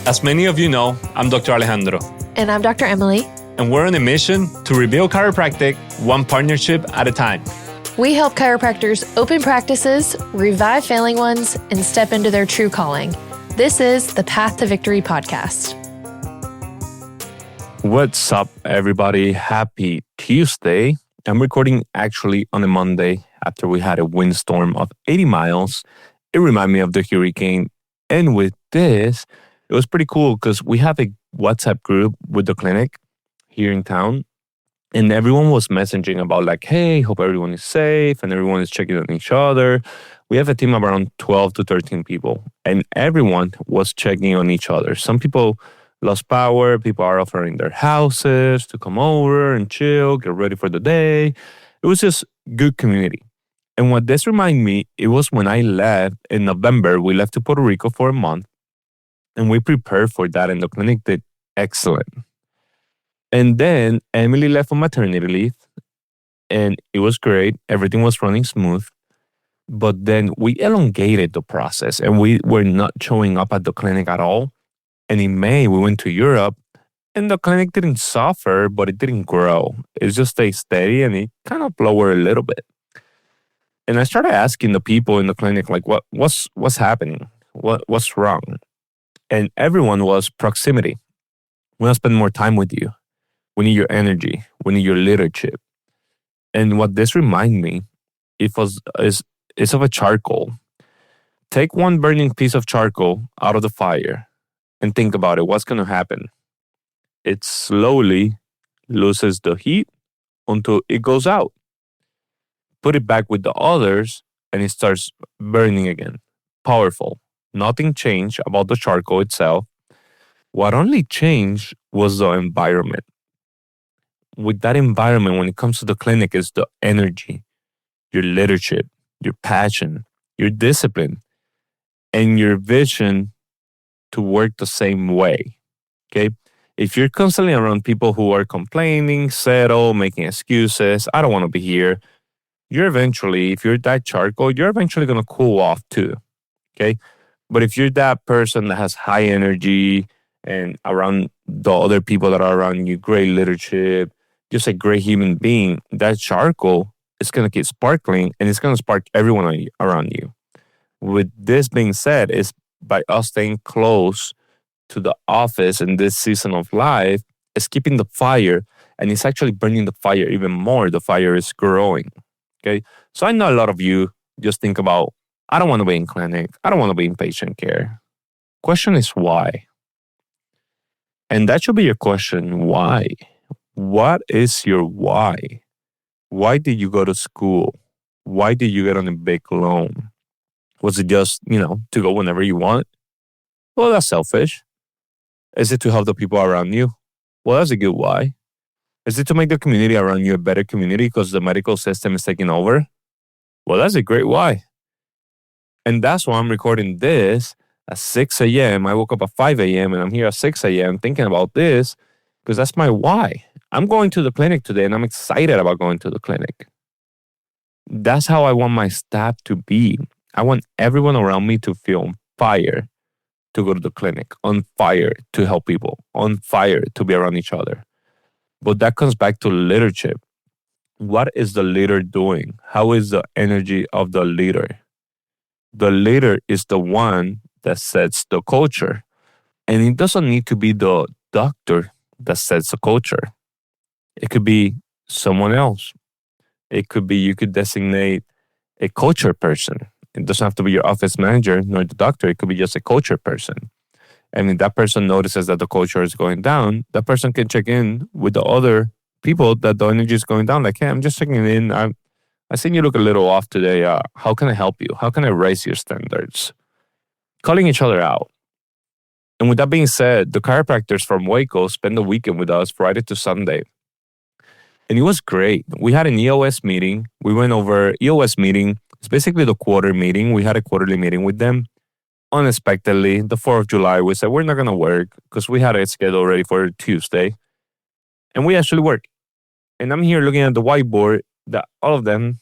As many of you know, I'm Dr. Alejandro, And I'm Dr. Emily. and we're on a mission to rebuild chiropractic one partnership at a time. We help chiropractors open practices, revive failing ones, and step into their true calling. This is the Path to Victory podcast. What's up, everybody? Happy Tuesday. I'm recording actually on a Monday after we had a windstorm of 80 miles. It reminded me of the hurricane. And with this, it was pretty cool because we have a WhatsApp group with the clinic here in town. And everyone was messaging about like, hey, hope everyone is safe and everyone is checking on each other. We have a team of around 12 to 13 people and everyone was checking on each other. Some people lost power. People are offering their houses to come over and chill, get ready for the day. It was just good community. And what this reminded me, it was when I left in November. We left to Puerto Rico for a month and we prepared for that and the clinic did excellent. And then Emily left on maternity leave and it was great. Everything was running smooth. But then we elongated the process and we were not showing up at the clinic at all. And in May, we went to Europe and the clinic didn't suffer, but it didn't grow. It just stayed steady and it kind of lowered a little bit. And I started asking the people in the clinic, like, what's happening? What's wrong? And everyone was proximity. We want to spend more time with you. We need your energy. We need your leadership. And what this reminded me, is of a charcoal. Take one burning piece of charcoal out of the fire and think about it. What's going to happen? It slowly loses the heat until it goes out. Put it back with the others and it starts burning again. Powerful. Nothing changed about the charcoal itself. What only changed was the environment. With that environment, when it comes to the clinic, is the energy, your leadership, your passion, your discipline, and your vision to work the same way. Okay? If you're constantly around people who are complaining, settle, making excuses, I don't want to be here, if you're that charcoal, you're eventually going to cool off too. Okay? But if you're that person that has high energy and around the other people that are around you, great leadership, just a great human being, that charcoal is going to keep sparkling and it's going to spark everyone around you. With this being said, is by us staying close to the office in this season of life, it's keeping the fire and it's actually burning the fire even more. The fire is growing. Okay. So I know a lot of you just think about, I don't want to be in clinic. I don't want to be in patient care. Question is why? And that should be your question. Why? What is your why? Why did you go to school? Why did you get on a big loan? Was it just, to go whenever you want? Well, that's selfish. Is it to help the people around you? Well, that's a good why. Is it to make the community around you a better community because the medical system is taking over? Well, that's a great why. And that's why I'm recording this at 6 a.m. I woke up at 5 a.m. and I'm here at 6 a.m. thinking about this because that's my why. I'm going to the clinic today and I'm excited about going to the clinic. That's how I want my staff to be. I want everyone around me to feel on fire to go to the clinic, on fire to help people, on fire to be around each other. But that comes back to leadership. What is the leader doing? How is the energy of the leader? The leader is the one that sets the culture. And it doesn't need to be the doctor that sets the culture. It could be someone else. It could be you could designate a culture person. It doesn't have to be your office manager nor the doctor. It could be just a culture person. And if that person notices that the culture is going down, that person can check in with the other people that the energy is going down. Like, hey, I'm just checking in. I seen you look a little off today. How can I help you? How can I raise your standards? Calling each other out. And with that being said, the chiropractors from Waco spent the weekend with us Friday to Sunday. And it was great. We had an EOS meeting. We went over EOS meeting. It's basically the quarter meeting. We had a quarterly meeting with them. Unexpectedly, the 4th of July, we said, we're not going to work because we had it scheduled ready for Tuesday. And we actually worked. And I'm here looking at the whiteboard that all of them,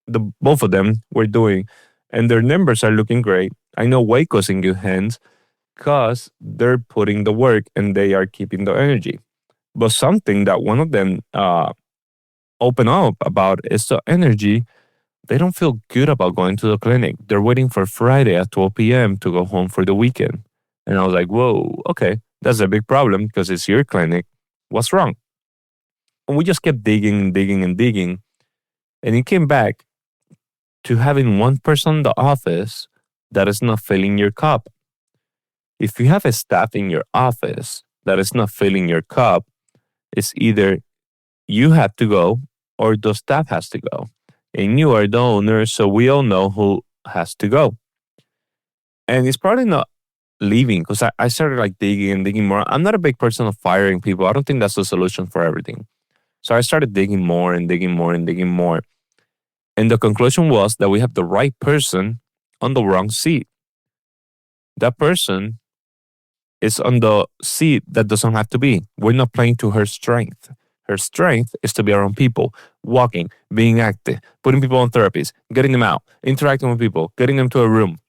both of them were doing. And their numbers are looking great. I know Waco's in good hands. because they're putting the work and they are keeping the energy. But something that one of them open up about is the energy. They don't feel good about going to the clinic. They're waiting for Friday at 12 p.m. to go home for the weekend. And I was like, whoa, okay, that's a big problem because it's your clinic. What's wrong? And we just kept digging and digging and digging. And it came back to having one person in the office that is not filling your cup. If you have a staff in your office that is not filling your cup, it's either you have to go or the staff has to go. And you are the owner, so we all know who has to go. And it's probably not leaving because I started like digging and digging more. I'm not a big person of firing people. I don't think that's the solution for everything. So I started digging more and digging more and digging more. And the conclusion was that we have the right person on the wrong seat. That person is on the seat that doesn't have to be. We're not playing to her strength. Her strength is to be around people, walking, being active, putting people on therapies, getting them out, interacting with people, getting them to a room.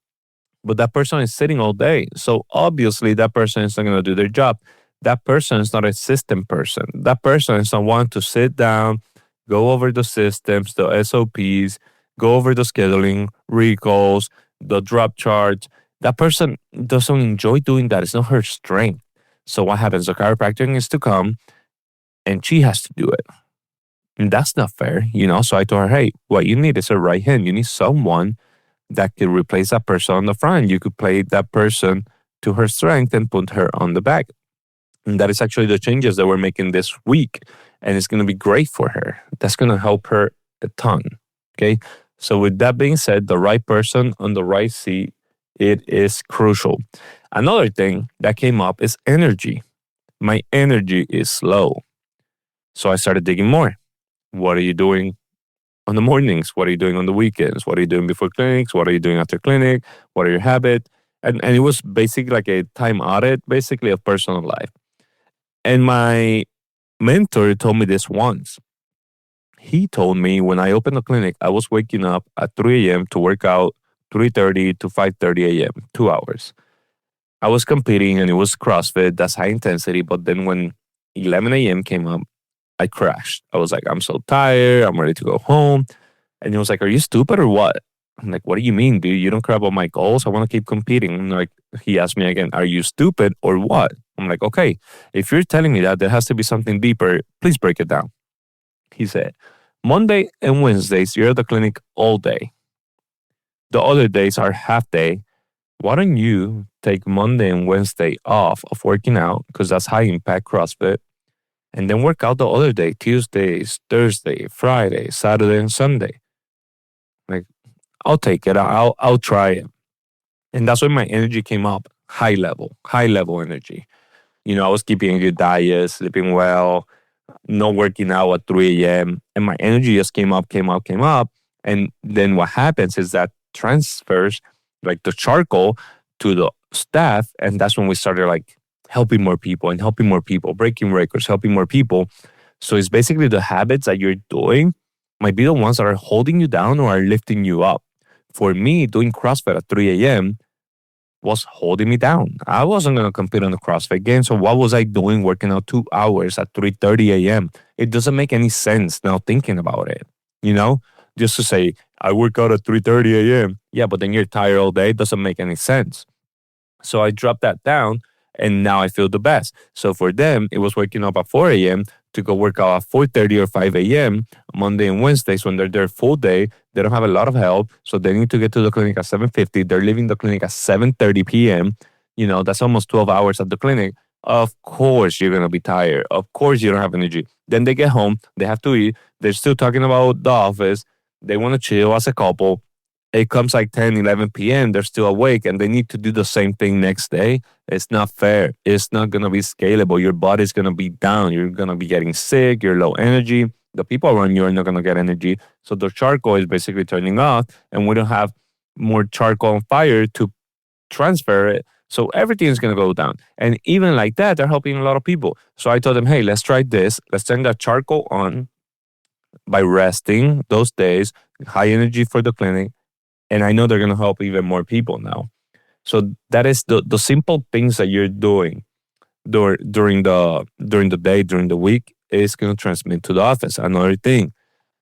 But that person is sitting all day. So obviously that person is not going to do their job. That person is not a system person. That person is someone to sit down, go over the systems, the SOPs, go over the scheduling, recalls, the drop charts. That person doesn't enjoy doing that. It's not her strength. So what happens? The chiropractor needs to come and she has to do it. And that's not fair, you know? So I told her, hey, what you need is a right hand. You need someone that could replace that person on the front. You could play that person to her strength and put her on the back. And that is actually the changes that we're making this week. And it's going to be great for her. That's going to help her a ton. Okay. So with that being said, the right person on the right seat, it is crucial. Another thing that came up is energy. My energy is low. So I started digging more. What are you doing on the mornings? What are you doing on the weekends? What are you doing before clinics? What are you doing after clinic? What are your habits? And it was basically like a time audit, basically, of personal life. And my mentor told me this once. He told me when I opened the clinic, I was waking up at 3 a.m. to work out 3:30 to 5:30 a.m., 2 hours. I was competing and it was CrossFit, that's high intensity. But then when 11 a.m. came up, I crashed. I was like, I'm so tired. I'm ready to go home. And he was like, are you stupid or what? I'm like, what do you mean, dude? You don't care about my goals. I want to keep competing. And like, he asked me again, are you stupid or what? I'm like, okay, if you're telling me that there has to be something deeper, please break it down. He said, Monday and Wednesdays, you're at the clinic all day. The other days are half day. Why don't you take Monday and Wednesday off of working out? Because that's high impact CrossFit. And then work out the other day, Tuesdays, Thursday, Friday, Saturday, and Sunday. Like, I'll take it. I'll try it. And that's when my energy came up. High level energy. You know, I was keeping a good diet, sleeping well, not working out at 3 a.m. And my energy just came up. And then what happens is that transfers like the charcoal to the staff. And that's when we started like helping more people, breaking records, helping more people. So it's basically the habits that you're doing might be the ones that are holding you down or are lifting you up. For me, doing CrossFit at 3 a.m. was holding me down. I wasn't going to compete on the CrossFit game. So what was I doing working out 2 hours at 3:30 a.m.? It doesn't make any sense now thinking about it, you know? Just to say, I work out at 3:30 a.m. Yeah, but then you're tired all day. It doesn't make any sense. So I dropped that down and now I feel the best. So for them, it was waking up at 4 a.m. to go work out at 4:30 or 5 a.m. Monday and Wednesdays when they're there full day. They don't have a lot of help, so they need to get to the clinic at 7:50. They're leaving the clinic at 7:30 p.m. You know, that's almost 12 hours at the clinic. Of course, you're going to be tired. Of course, you don't have energy. Then they get home. They have to eat. They're still talking about the office. They want to chill as a couple. It comes like 10, 11 p.m. They're still awake and they need to do the same thing next day. It's not fair. It's not going to be scalable. Your body's going to be down. You're going to be getting sick. You're low energy. The people around you are not going to get energy. So the charcoal is basically turning off and we don't have more charcoal on fire to transfer it. So everything is going to go down. And even like that, they're helping a lot of people. So I told them, hey, let's try this. Let's turn that charcoal on by resting those days, high energy for the clinic. And I know they're going to help even more people now. So that is the simple things that you're doing during the day, during the week, is going to transmit to the office. Another thing,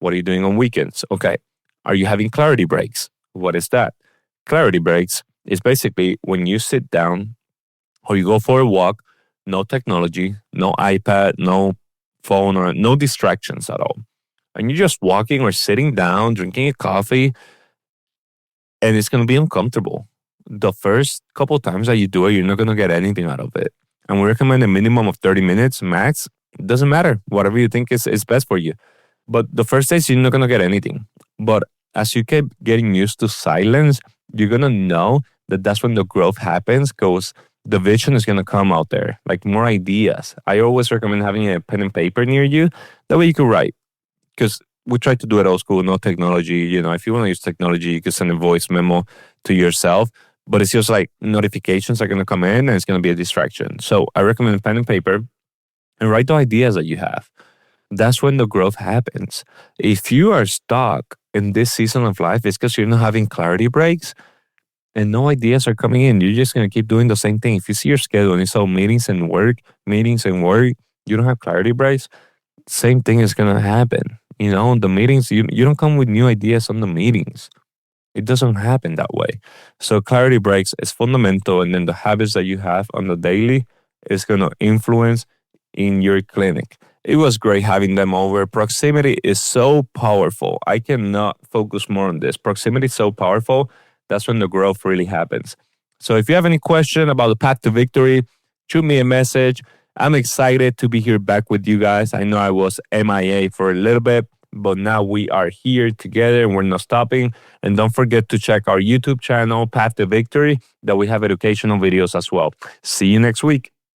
what are you doing on weekends? Okay. Are you having clarity breaks? What is that? Clarity breaks is basically when you sit down or you go for a walk, no technology, no iPad, no phone, or no distractions at all. And you're just walking or sitting down, drinking a coffee, and it's going to be uncomfortable. The first couple of times that you do it, you're not going to get anything out of it. And we recommend a minimum of 30 minutes max. It doesn't matter, whatever you think is best for you. But the first days, you're not going to get anything. But as you keep getting used to silence, you're going to know that that's when the growth happens, because the vision is going to come out there, like more ideas. I always recommend having a pen and paper near you. That way you can write, because we try to do it old school, no technology. If you want to use technology, you can send a voice memo to yourself, but it's just like notifications are going to come in and it's going to be a distraction. So I recommend pen and paper and write the ideas that you have. That's when the growth happens. If you are stuck in this season of life, it's because you're not having clarity breaks and no ideas are coming in. You're just going to keep doing the same thing. If you see your schedule and it's all meetings and work, you don't have clarity breaks, same thing is going to happen. The meetings, you don't come with new ideas on the meetings. It doesn't happen that way. So clarity breaks is fundamental. And then the habits that you have on the daily is going to influence in your clinic. It was great having them over. Proximity is so powerful. I cannot focus more on this. Proximity is so powerful. That's when the growth really happens. So if you have any question about the path to victory, shoot me a message. I'm excited to be here back with you guys. I know I was MIA for a little bit, but now we are here together and we're not stopping. And don't forget to check our YouTube channel, Path to Victory, that we have educational videos as well. See you next week.